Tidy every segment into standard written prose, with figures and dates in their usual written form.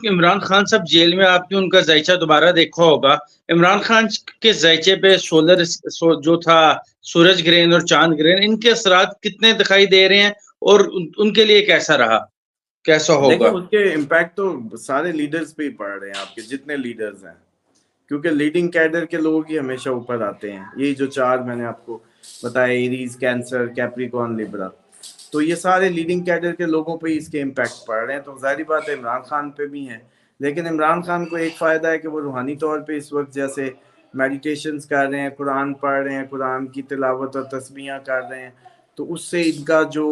عمران خان صاحب جیل میں آپ نے ان کا ذائچہ دوبارہ دیکھا ہوگا. عمران خان کے ذائچے پہ جو تھا سورج گرہن اور چاند گرہن، ان کے اثرات کتنے دکھائی دے رہے ہیں اور ان کے لیے کیسا رہا، کیسا دیکھیں ہوگا؟ اس کے امپیکٹ تو سارے لیڈرز پہ ہی پڑ رہے ہیں، آپ کے جتنے لیڈرز ہیں، کیونکہ لیڈنگ کیڈر کے لوگ ہی ہمیشہ اوپر آتے ہیں. یہی جو چار میں نے آپ کو بتایا، ایریز، کینسر، کیپریکون، لیبرا، تو یہ سارے لیڈنگ کیڈر کے لوگوں پہ ہی اس کے امپیکٹ پڑ رہے ہیں. تو ظاہری بات ہے عمران خان پہ بھی ہیں، لیکن عمران خان کو ایک فائدہ ہے کہ وہ روحانی طور پہ اس وقت جیسے میڈیٹیشنز کر رہے ہیں، قرآن پڑھ رہے ہیں، قرآن کی تلاوت اور تسبیحاں کر رہے ہیں، تو اس سے ان کا جو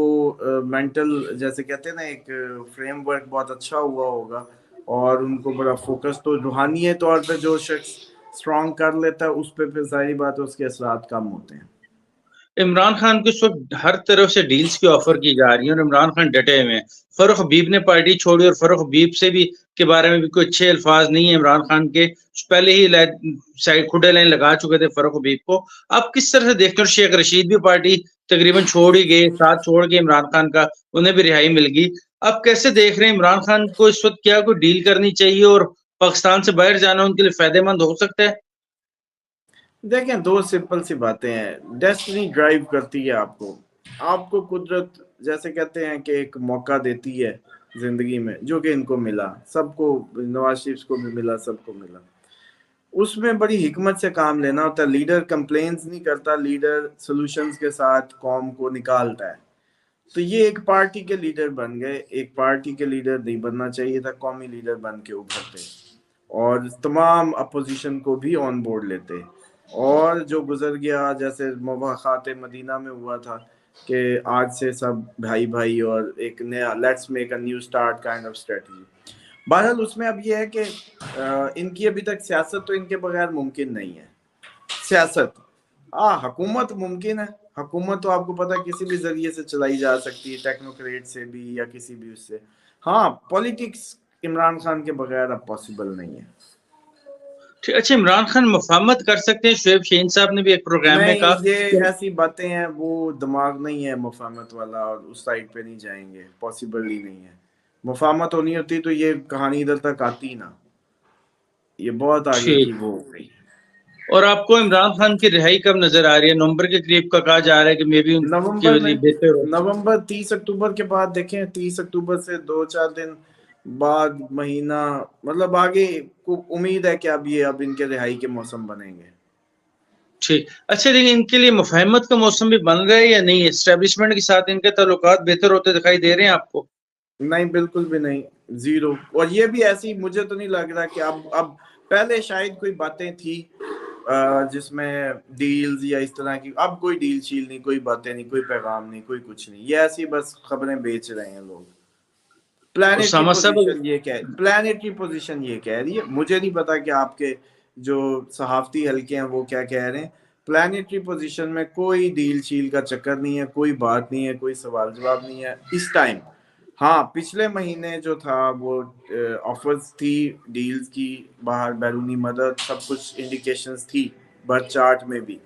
مینٹل جیسے کہتے ہیں نا ایک فریم ورک بہت اچھا ہوا ہوگا، اور ان کو بڑا فوکس. تو روحانی طور پہ جو شخص اسٹرانگ کر لیتا ہے اس پہ پھر ظاہری بات ہے اس کے اثرات کم ہوتے ہیں. عمران خان کو اس وقت ہر طرف سے ڈیلز کی آفر کی جا رہی ہیں اور عمران خان ڈٹے ہوئے ہیں. فاروق حبیب نے پارٹی چھوڑی اور فاروق حبیب سے بھی کے بارے میں بھی کوئی اچھے الفاظ نہیں ہیں عمران خان کے، پہلے ہی کھڈے لائن لگا چکے تھے فاروق حبیب کو. آپ کس طرح سے دیکھتے ہیں؟ شیخ رشید بھی پارٹی تقریباً چھوڑ ہی گئے، ساتھ چھوڑ گئے عمران خان کا، انہیں بھی رہائی مل گئی. آپ کیسے دیکھ رہے ہیں عمران خان کو اس وقت؟ کیا کوئی ڈیل کرنی چاہیے اور پاکستان سے باہر جانا ان کے لیے فائدہ مند ہو سکتا ہے؟ دیکھیں دو سمپل سی باتیں ہیں. ڈیسٹنی ڈرائیو کرتی ہے آپ کو قدرت جیسے کہتے ہیں کہ ایک موقع دیتی ہے زندگی میں، جو کہ ان کو ملا، سب کو، نواز شریف کو بھی ملا، سب کو ملا. اس میں بڑی حکمت سے کام لینا ہوتا ہے. لیڈر کمپلینز نہیں کرتا، لیڈر سولوشنز کے ساتھ قوم کو نکالتا ہے. تو یہ ایک پارٹی کے لیڈر بن گئے، ایک پارٹی کے لیڈر نہیں بننا چاہیے تھا، قومی لیڈر بن کے ابھرتے اور تمام اپوزیشن کو بھی آن بورڈ لیتے. اور جو گزر گیا جیسے مواخات مدینہ میں ہوا تھا کہ آج سے سب بھائی بھائی اور ایک نیا let's make a new start kind of strategy. بہرحال اس میں اب یہ ہے کہ ان کی ابھی تک سیاست تو ان کے بغیر ممکن نہیں ہے. سیاست حکومت ممکن ہے، حکومت تو آپ کو پتا کسی بھی ذریعے سے چلائی جا سکتی ہے، ٹیکنوکریٹ سے بھی یا کسی بھی اس سے. ہاں پولیٹکس عمران خان کے بغیر اب پاسبل نہیں ہے. اچھا، عمران خان مفاہمت کر سکتے ہیں؟ شعیب شہین صاحب نے بھی ایک پروگرام میں کہا نہیں، یہ ایسی باتیں ہیں، وہ دماغ نہیں ہے مفاہمت والا، اور اس سائڈ پہ نہیں جائیں گے، پاسبل ہی نہیں ہے. مفاہمت ہونی ہوتی تو یہ کہانی ادھر تک آتی نا، یہ بہت آگے ٹھیک. کی وہ ہو گئی. اور آپ کو عمران خان کی رہائی کب نظر آ رہی ہے؟ نومبر کے قریب کا کہا جا رہا ہے کہ مے بی ان کے نومبر میں، لیے بہتر ہو. نومبر 30 اکتوبر کے بعد دیکھیں، 30 اکتوبر سے 2 4 دن بعد، مہینہ، مطلب آگے کو امید ہے کہ اب ان کے رہائی کے موسم بنیں گے. ٹھیک. اچھا، لیکن ان کے لیے مفاہمت کا موسم بھی بن رہا ہے یا نہیں؟ اسٹیبلشمنٹ کے ساتھ ان کے تعلقات بہتر ہوتے دکھائی دے رہے ہیں آپ کو؟ نہیں، بالکل بھی نہیں، زیرو. اور یہ بھی ایسی مجھے تو نہیں لگ رہا کہ اب پہلے شاید کوئی باتیں تھی جس میں ڈیلز یا اس طرح کی، اب کوئی ڈیل شیل نہیں، کوئی باتیں نہیں، کوئی پیغام نہیں، کوئی کچھ نہیں. یہ ایسی بس خبریں بیچ رہے ہیں لوگ. پلانیٹری اسامہ صاحب، پوزیشن یہ کہہ رہی ہے. مجھے نہیں پتا کہ آپ کے جو صحافتی حلقے ہیں وہ کیا کہہ رہے ہیں. پلانیٹری پوزیشن میں کوئی ڈیل شیل کا چکر نہیں ہے، کوئی بات نہیں ہے، کوئی سوال جواب نہیں ہے اس ٹائم. ہاں پچھلے مہینے جو تھا وہ آفرز تھی ڈیلز کی، باہر بیرونی مدد، سب کچھ انڈیکیشنز تھی برتھ چارٹ میں بھی،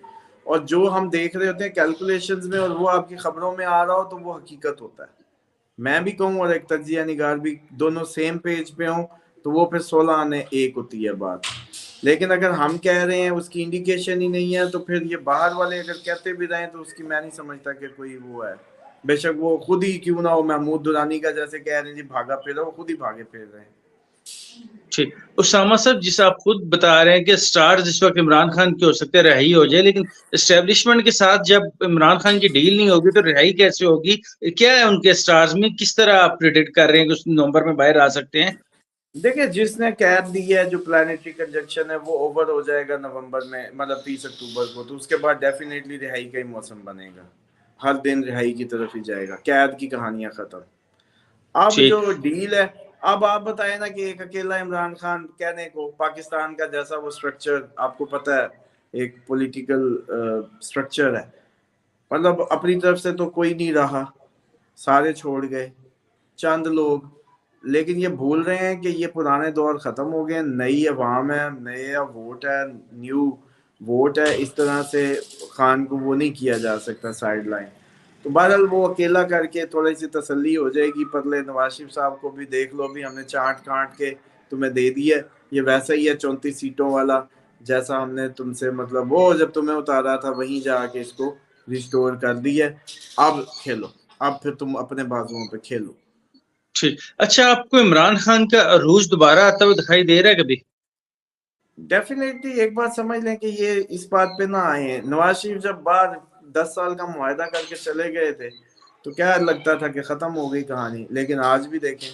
اور جو ہم دیکھ رہے ہوتے ہیں کیلکولیشنز میں، اور وہ آپ کی خبروں میں آ رہا ہو تو وہ حقیقت ہوتا ہے. میں بھی کہوں اور ایک تجزیہ نگار بھی، دونوں سیم پیج پہ ہوں تو وہ پھر 16 آنے 1 ہوتی ہے بات. لیکن اگر ہم کہہ رہے ہیں اس کی انڈیکیشن ہی نہیں ہے، تو پھر یہ باہر والے اگر کہتے بھی رہیں تو اس کی میں نہیں سمجھتا کہ کوئی وہ ہے. بے شک وہ خود ہی کیوں نہ ہو، محمود درانی کا جیسے کہہ رہے ہیں جی بھاگا پھیرا، وہ خود ہی بھاگے پھیر رہے ہیں. ٹھیک. اسامہ صاحب، جس آپ خود بتا رہے ہیں کہ سٹارز اس وقت عمران خان کی ہو سکتے ہیں رہائی ہو جائے، لیکن اسٹیبلشمنٹ کے ساتھ جب عمران خان کی ڈیل نہیں ہوگی تو رہائی کیسے ہوگی؟ کیا ہے ان کے سٹارز میں؟ کس طرح آپ پریڈکٹ کر رہے ہیں کہ اس نومبر میں باہر آ سکتے ہیں؟ دیکھیں جس نے قید دی ہے، جو پلانیٹری کنجنکشن ہے، وہ اوور ہو جائے گا نومبر میں، مطلب 30 اکتوبر کو، تو اس کے بعد ڈیفینیٹلی رہائی کا ہی موسم بنے گا. ہر دن رہائی کی طرف ہی جائے گا، قید کی کہانیاں ختم. اب ٹھیک. جو ڈیل ہے، اب آپ بتائیں نا کہ ایک اکیلا عمران خان کہنے کو، پاکستان کا جیسا وہ سٹرکچر آپ کو پتہ ہے، ایک پولیٹیکل سٹرکچر ہے، مطلب اپنی طرف سے تو کوئی نہیں رہا، سارے چھوڑ گئے، چند لوگ. لیکن یہ بھول رہے ہیں کہ یہ پرانے دور ختم ہو گئے، نئی عوام ہے، نیا ووٹ ہے، نیو ووٹ ہے. اس طرح سے خان کو وہ نہیں کیا جا سکتا سائیڈ لائن. تو بہرحال وہ اکیلا کر کے تھوڑی سی تسلی ہو جائے گی. پتلے نواز شریف صاحب کو بھی دیکھ لو، بھی ہم نے چانٹ کانٹ کے تمہیں دے دیا ہے، یہ ویسا ہی ہے 34 سیٹوں والا جیسا ہم نے تم سے مطلب وہ جب تمہیں اتارا تھا وہیں جا کے اس کو ریسٹور کر دیا ہے، اب کھیلو، اب پھر تم اپنے بازوؤں پہ کھیلو. ٹھیک. اچھا آپ کو عمران خان کا عروج دوبارہ آتا ہوا دکھائی دے رہا ہے کبھی؟ ڈیفینیٹلی ایک بات سمجھ لیں کہ یہ اس بات پہ نہ آئے ہیں. نواز شریف جب بعد 10 سال کا معاہدہ کر کے چلے گئے تھے تو کیا لگتا تھا کہ ختم ہو گئی کہانی، لیکن آج بھی دیکھیں،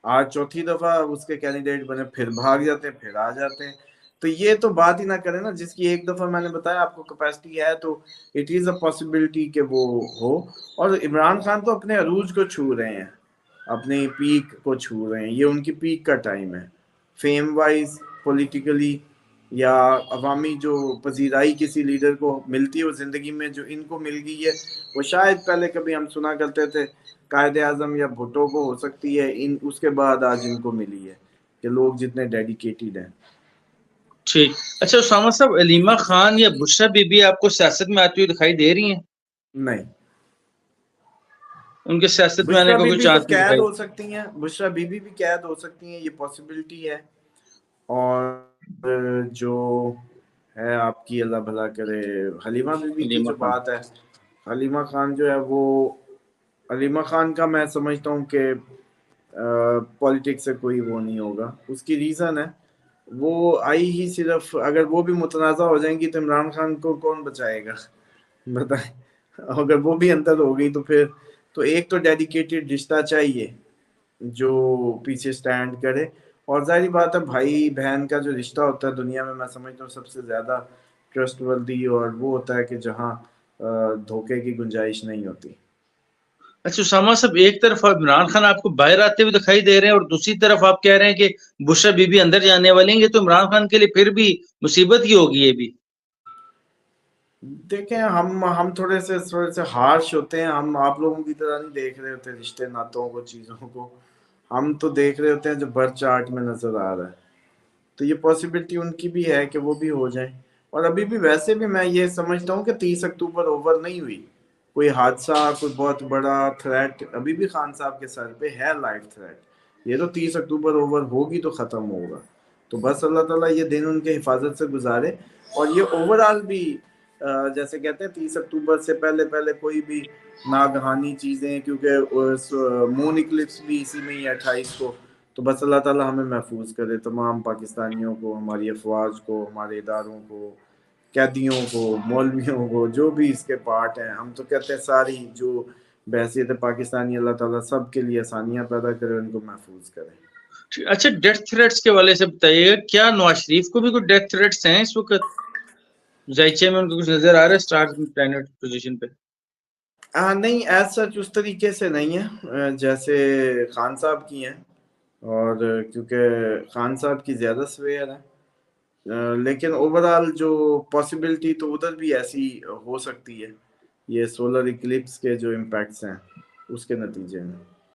آج چوتھی دفعہ اس کے کینڈیڈیٹ بنے، پھر بھاگ جاتے ہیں، پھر آ جاتے ہیں. تو یہ تو بات ہی نہ کریں نا، جس کی ایک دفعہ میں نے بتایا آپ کو کیپیسٹی ہے تو اٹ از اے پاسبلٹی کہ وہ ہو. اور عمران خان تو اپنے عروج کو چھو رہے ہیں، اپنی پیک کو چھو رہے ہیں، یہ ان کی پیک کا ٹائم ہے فیم وائز، پولیٹیکلی یا عوامی جو پذیرائی کسی لیڈر کو ملتی ہے وہ زندگی میں جو ان کو مل گئی ہے وہ شاید پہلے کبھی ہم سنا کرتے تھے قائد اعظم یا بھٹو کو ہو سکتی ہے، اس کے بعد آج ان کو ملی ہے کہ لوگ جتنے ڈیڈیکیٹڈ ہیں. ٹھیک. اچھا اسامہ صاحب، علیمہ خان یا بشرا بی بی آپ کو سیاست میں آتی ہوئی دکھائی دے رہی ہیں؟ نہیں، ان کے سیاست میں آنے بشرا کا بی کوئی بی تو چانس نہیں قید دکھائی؟ ہو سکتی ہیں، بشرا بی بی بھی قید ہو سکتی ہیں، یہ پاسبلٹی ہے. اور جو ہے آپ کی اللہ بھلا کرے حلیمہ بی بی کی علیمہ جو خان بات ہے، حلیمہ خان جو ہے وہ، حلیمہ خان کا میں سمجھتا ہوں کہ پالیٹکس سے کوئی وہ نہیں ہوگا. اس کی ریزن ہے وہ آئی ہی صرف، اگر وہ بھی متنازع ہو جائیں گی تو عمران خان کو کون بچائے گا بتائیں. اگر وہ بھی اندر ہو گئی تو پھر تو ایک تو ڈیڈیکیٹڈ رشتہ چاہیے جو پیچھے سٹینڈ کرے. اور ظاہری بات ہے بھائی بہن کا جو رشتہ ہوتا ہے دنیا میں، میں سمجھتا ہوں سب سے زیادہ ٹرسٹ وردی اور وہ ہوتا ہے کہ جہاں دھوکے کی گنجائش نہیں ہوتی. اچھا اسامہ صاحب، ایک طرف عمران خان آپ کو باہر آتے ہوئے دکھائی دے رہے ہیں اور دوسری طرف آپ کہہ رہے ہیں کہ بشرا بی بی اندر جانے والے ہیں، تو عمران خان کے لیے پھر بھی مصیبت ہی ہوگی یہ بھی. دیکھیں ہم تھوڑے سے ہارش ہوتے ہیں، ہم آپ لوگوں کی طرح نہیں دیکھ رہے ہوتے رشتے ناتوں کو، چیزوں کو. ہم تو دیکھ رہے ہوتے ہیں جو برتھ چارٹ میں نظر آ رہا ہے. تو یہ پاسبلٹی ان کی بھی ہے کہ وہ بھی ہو جائیں. اور ابھی بھی ویسے بھی میں یہ سمجھتا ہوں کہ 30 اکتوبر اوور نہیں ہوئی. کوئی حادثہ، کوئی بہت بڑا تھریٹ ابھی بھی خان صاحب کے سر پہ ہے، لائف تھریٹ. یہ تو 30 اکتوبر اوور ہوگی تو ختم ہوگا. تو بس اللہ تعالیٰ یہ دن ان کے حفاظت سے گزارے. اور یہ اوور آل بھی جیسے کہتے ہیں 30 اکتوبر سے پہلے کوئی بھی ناگہانی چیزیں، کیونکہ مون اکلپس بھی اسی میں ہی ہے 28 کو. تو بس اللہ تعالیٰ ہمیں محفوظ کرے، تمام پاکستانیوں کو، ہماری افواج کو، ہمارے اداروں کو، قیدیوں کو، مولویوں کو، جو بھی اس کے پارٹ ہیں. ہم تو کہتے ہیں ساری جو بحثیت پاکستانی، اللہ تعالیٰ سب کے لیے آسانیاں پیدا کرے، ان کو محفوظ کرے. اچھا ڈیتھ تھریٹس کے والے سے بتائیے گا، کیا نواز شریف کو بھی کوئی ڈیتھ تھریٹس ہیں اس وقت؟ زائچے میں ان کو کچھ نظر آ رہا ہے اسٹار پلانٹ پوزیشن پہ؟ نہیں، ایز سچ اس طریقے سے نہیں ہے جیسے خان صاحب کی ہیں، اور کیونکہ خان صاحب کی زیادہ سویئر ہے. لیکن اوورال جو پاسبلٹی تو ادھر بھی ایسی ہو سکتی ہے، یہ سولر اکلپس کے جو امپیکٹس ہیں اس کے نتیجے میں.